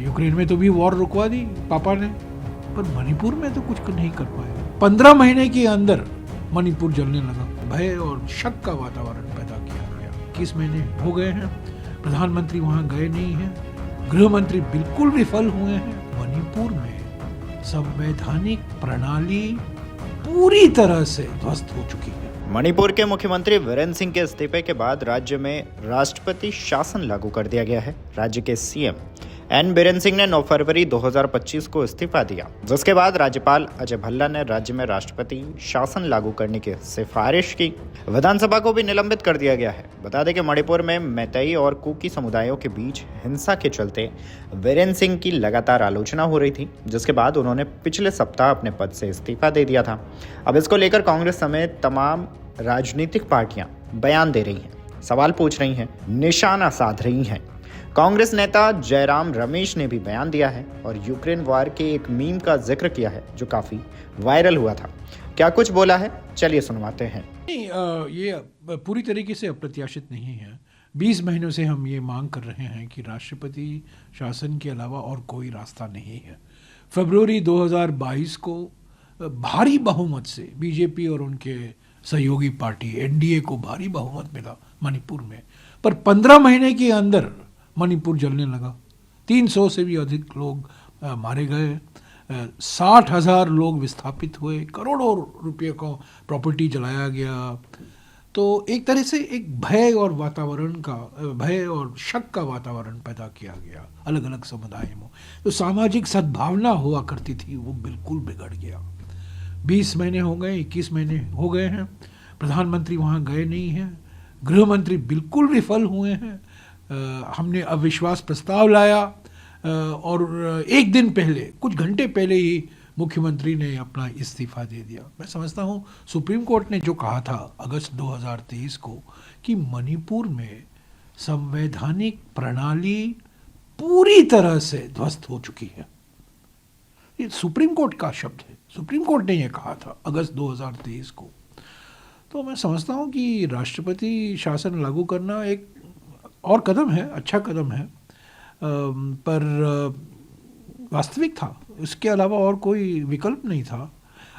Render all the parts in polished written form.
Ukraine में तो भी वॉर रुकवा दी पापा ने, पर मणिपुर में तो कुछ नहीं कर पाए। 15 महीने के अंदर मणिपुर जलने लगा। भय और शक का वातावरण पैदा किया गया। 21 महीने हो गए हैं, प्रधानमंत्री वहां गए नहीं हैं, गृह मंत्री बिल्कुल विफल हुए हैं। मणिपुर में संवैधानिक प्रणाली पूरी तरह से ध्वस्त हो चुकी है। मणिपुर के मुख्यमंत्री वीरेंद्र सिंह के इस्तीफे के बाद राज्य में राष्ट्रपति शासन लागू कर दिया गया है। राज्य के सीएम एन बीरेन सिंह ने 9 फरवरी 2025 को इस्तीफा दिया, जिसके बाद राज्यपाल अजय भल्ला ने राज्य में राष्ट्रपति शासन लागू करने की सिफारिश की। विधानसभा को भी निलंबित कर दिया गया है। बता दें कि मणिपुर में मैतेई और कुकी समुदायों के बीच हिंसा के चलते बीरेन सिंह की लगातार आलोचना हो रही थी, जिसके बाद उन्होंने पिछले सप्ताह अपने पद से इस्तीफा दे दिया था। अब इसको लेकर कांग्रेस समेत तमाम राजनीतिक पार्टियां बयान दे रही हैं, सवाल पूछ रही हैं, निशाना साध रही हैं। कांग्रेस नेता जयराम रमेश ने भी बयान दिया है और यूक्रेन वॉर के एक मीम का जिक्र किया है जो काफी वायरल हुआ था। क्या कुछ बोला है, चलिए सुनवाते हैं। ये पूरी तरीके से अप्रत्याशित नहीं है। 20 महीनों से हम ये मांग कर रहे हैं कि राष्ट्रपति शासन के अलावा और कोई रास्ता नहीं है। फरवरी 2022 को भारी बहुमत से बीजेपी और उनके सहयोगी पार्टी एनडीए को भारी बहुमत मिला मणिपुर में, पर 15 महीने के अंदर मणिपुर जलने लगा। 300 से भी अधिक लोग मारे गए, 60,000 लोग विस्थापित हुए, करोड़ों रुपये को प्रॉपर्टी जलाया गया। तो एक तरह से एक भय और शक का वातावरण पैदा किया गया अलग अलग समुदायों में। तो सामाजिक सद्भावना हुआ करती थी, वो बिल्कुल बिगड़ गया। 20 महीने हो गए, 21 महीने हो गए हैं, प्रधानमंत्री वहाँ गए नहीं हैं, गृह मंत्री बिल्कुल विफल हुए हैं। हमने अविश्वास प्रस्ताव लाया और एक दिन पहले, कुछ घंटे पहले ही मुख्यमंत्री ने अपना इस्तीफा दे दिया। मैं समझता हूँ सुप्रीम कोर्ट ने जो कहा था अगस्त 2023 को कि मणिपुर में संवैधानिक प्रणाली पूरी तरह से ध्वस्त हो चुकी है, ये सुप्रीम कोर्ट का शब्द है। सुप्रीम कोर्ट ने यह कहा था अगस्त 2023 को। तो मैं समझता हूँ कि राष्ट्रपति शासन लागू करना एक और कदम है, अच्छा कदम है, पर वास्तविक था, इसके अलावा और कोई विकल्प नहीं था।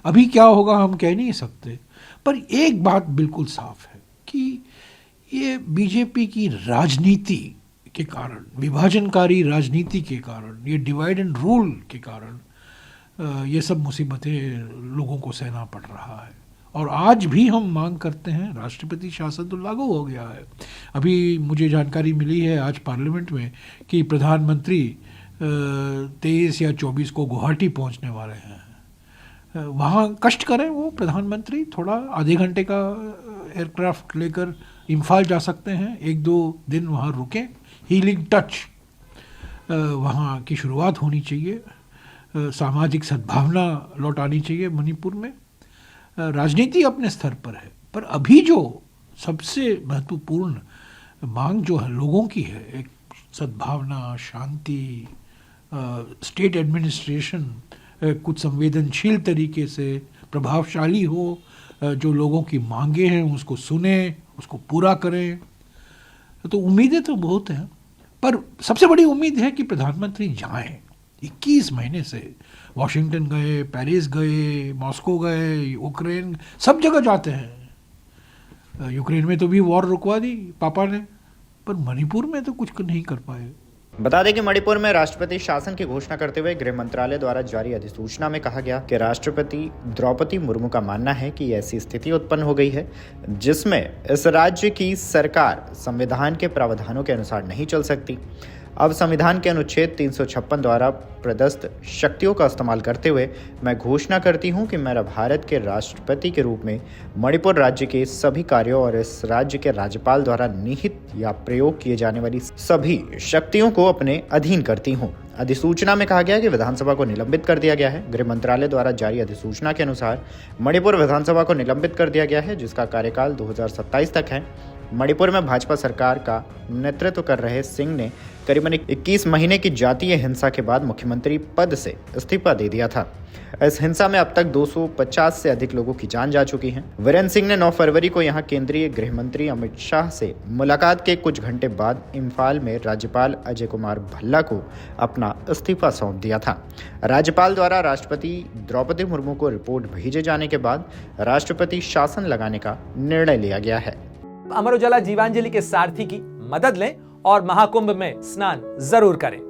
अभी क्या होगा हम कह नहीं सकते, पर एक बात बिल्कुल साफ है कि ये बीजेपी की राजनीति के कारण, विभाजनकारी राजनीति के कारण, ये डिवाइड एंड रूल के कारण ये सब मुसीबतें लोगों को सहना पड़ रहा है। और आज भी हम मांग करते हैं, राष्ट्रपति शासन तो लागू हो गया है। अभी मुझे जानकारी मिली है आज पार्लियामेंट में कि प्रधानमंत्री 23 या 24 को गुवाहाटी पहुंचने वाले हैं। वहाँ कष्ट करें वो प्रधानमंत्री, थोड़ा आधे घंटे का एयरक्राफ्ट लेकर इम्फाल जा सकते हैं, 1-2 दिन वहाँ रुकें, हीलिंग टच वहाँ की शुरुआत होनी चाहिए, सामाजिक सद्भावना लौटानी चाहिए मणिपुर में। राजनीति अपने स्तर पर है, पर अभी जो सबसे महत्वपूर्ण मांग जो है लोगों की है, एक सद्भावना, शांति, स्टेट एडमिनिस्ट्रेशन कुछ संवेदनशील तरीके से प्रभावशाली हो, जो लोगों की मांगे हैं उसको सुने, उसको पूरा करें। तो उम्मीदें तो बहुत हैं, पर सबसे बड़ी उम्मीद है कि प्रधानमंत्री जाएं। 21 महीने से वॉशिंगटन गए, पेरिस गए, मॉस्को गए, यूक्रेन, सब जगह जाते हैं। यूक्रेन में तो भी वॉर रुकवा दी पापा ने, पर मणिपुर में तो कुछ नहीं कर पाए। बता दें कि मणिपुर में राष्ट्रपति शासन की घोषणा करते हुए गृह मंत्रालय द्वारा जारी अधिसूचना में कहा गया कि राष्ट्रपति द्रौपदी मुर्मू का मानना है कि ऐसी स्थिति उत्पन्न हो गई है जिसमें इस राज्य की सरकार संविधान के प्रावधानों के अनुसार नहीं चल सकती। अब संविधान के अनुच्छेद 356 द्वारा प्रदत्त शक्तियों का इस्तेमाल करते हुए मैं घोषणा करती हूं कि मैं भारत के राष्ट्रपति के रूप में मणिपुर राज्य के सभी कार्यों और इस राज्य के राज्यपाल द्वारा निहित या प्रयोग किए जाने वाली सभी शक्तियों को अपने अधीन करती हूं। अधिसूचना में कहा गया कि विधानसभा को निलंबित कर दिया गया है। गृह मंत्रालय द्वारा जारी अधिसूचना के अनुसार मणिपुर विधानसभा को निलंबित कर दिया गया है, जिसका कार्यकाल 2027 तक है। मणिपुर में भाजपा सरकार का नेतृत्व कर रहे सिंह ने करीबन 21 महीने की जातीय हिंसा के बाद मुख्यमंत्री पद से इस्तीफा दे दिया था। इस हिंसा में अब तक 250 से अधिक लोगों की जान जा चुकी है। वीरेंद्र सिंह ने 9 फरवरी को यहां केंद्रीय गृह मंत्री अमित शाह से मुलाकात के कुछ घंटे बाद इम्फाल में राज्यपाल अजय कुमार भल्ला को अपना इस्तीफा सौंप दिया था। राज्यपाल द्वारा राष्ट्रपति द्रौपदी मुर्मू को रिपोर्ट भेजे जाने के बाद राष्ट्रपति शासन लगाने का निर्णय लिया गया है। अमर उजाला जीवांजलि के सारथी की मदद लें और महाकुंभ में स्नान जरूर करें।